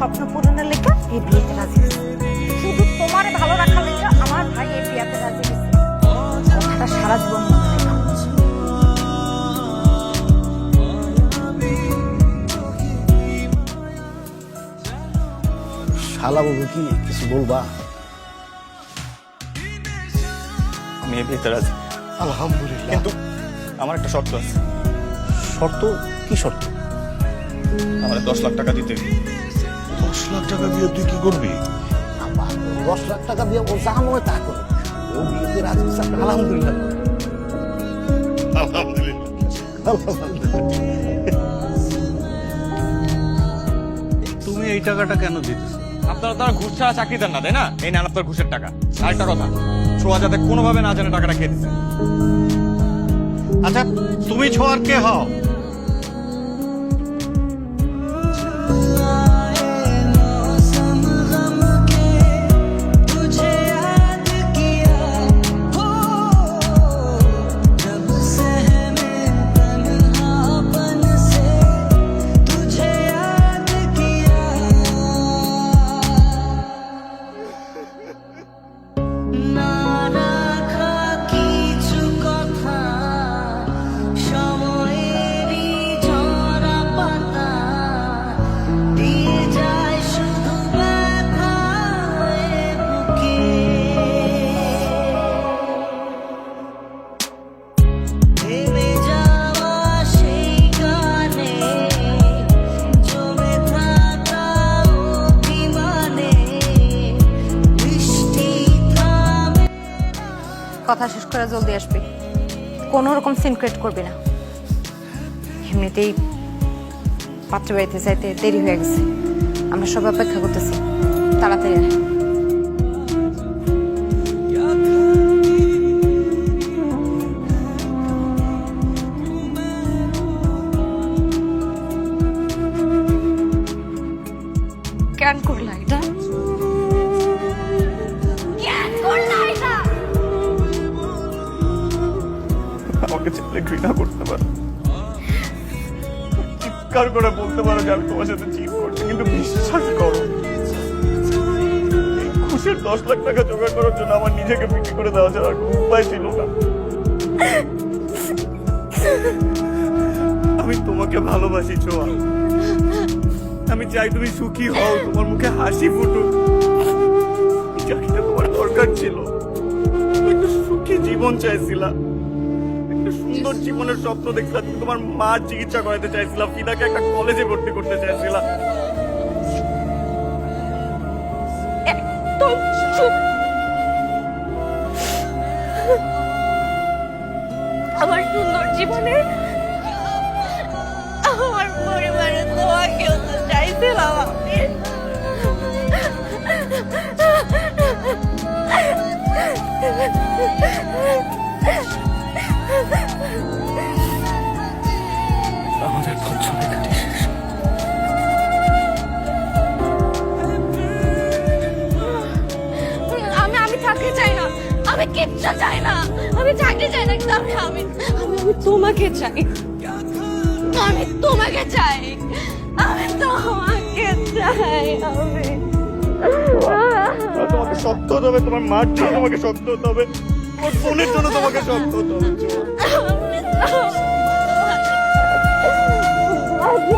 স্বপ্ন পূরণের লেখা এই বিয়েতে রাজি হয়েছে। শুধু তোমার ভালো রাখার লেখা আমার ভাই এই বিয়েতে রাজি হয়েছে। কথাটা সারা জীবন মনে রেখো। শালা বাবু কি কিছু বলবা? আমি এই বিয়েতে রাজি, আলহামদুলিল্লাহ। কিন্তু আমার একটা শর্ত আছে। শর্ত? কি শর্ত? আমার 10 লাখ টাকা দিতে। 10 লাখ টাকা দিয়ে তুই কি করবি? 10 লাখ টাকা দিয়ে ও যা মনে তা করে। ও বিয়েতে রাজি হয়েছে, আলহামদুলিল্লাহ। তুমি এই টাকাটা কেন দিতেছ? আপনারা তারা ঘুষ ছাড়া চাকরি দেন না, তাই না? এই নেন আপনার ঘুষের টাকা। আরেকটা কথা, ছোঁয়া যাতে কোনোভাবে না জানে টাকাটা খেয়ে দিচ্ছে। আচ্ছা, তুমি ছোঁয়ার কে হও? কথা শেষ করে জলদি আসবি, কোনো রকম সিন ক্রিয়েট করবি না। এমনিতেই পাত্র বাড়িতে যাইতে দেরি হয়ে গেছে, আমরা সবাই অপেক্ষা করতেছি, তাড়াতাড়ি আয়। কেন করলা এটা? কেন করলা এটা? আমাকে ছেলে ঘৃণা করতে পারো, চিৎকার করে বলতে পারো যে আমি তোমার সাথে চিট করছি, কিন্তু বিশ্বাস করো এই ঘুষের 10 লাখ টাকা জোগাড় করার জন্য আমার নিজেকে বিক্রি করে দেওয়া ছাড়া আর কোনো উপায় ছিল না। আমি তোমাকে ভালোবাসি ছোঁয়া, আমি চাই তুমি সুখী হও, তোমার মুখে হাসি ফুটুক। এই চাকরিটা তোমার দরকার ছিল, তুমি একটা সুখী জীবন চাইছিলা, একটা সুন্দর জীবনের স্বপ্ন দেখছিলা, তুমি তোমার মার চিকিৎসা করাতে চাইছিলা, ফিদাকে একটা কলেজে ভর্তি করতে চাইছিলা। একদম চুপ। আমার সুন্দর জীবনে আমার পরিবারে তোমাকেও তো চাইছিলাম আমি। আমাদের বছরে কাটি শেষ। আমি থাকতে চাই না, আমি কিচ্ছু চাই না, আমি থাকতে চাই না, কিন্তু আমি আমি আমি তোমাকে চাই, আমি তোমাকে চাই, আমি তোমাকে চাই। আমি তোমাকে শক্ত হতে হবে, তোমার মার জন্য তোমাকে শক্ত হতে হবে, তোমার বোনের জন্য তোমাকে শক্ত হতে হবে। আমি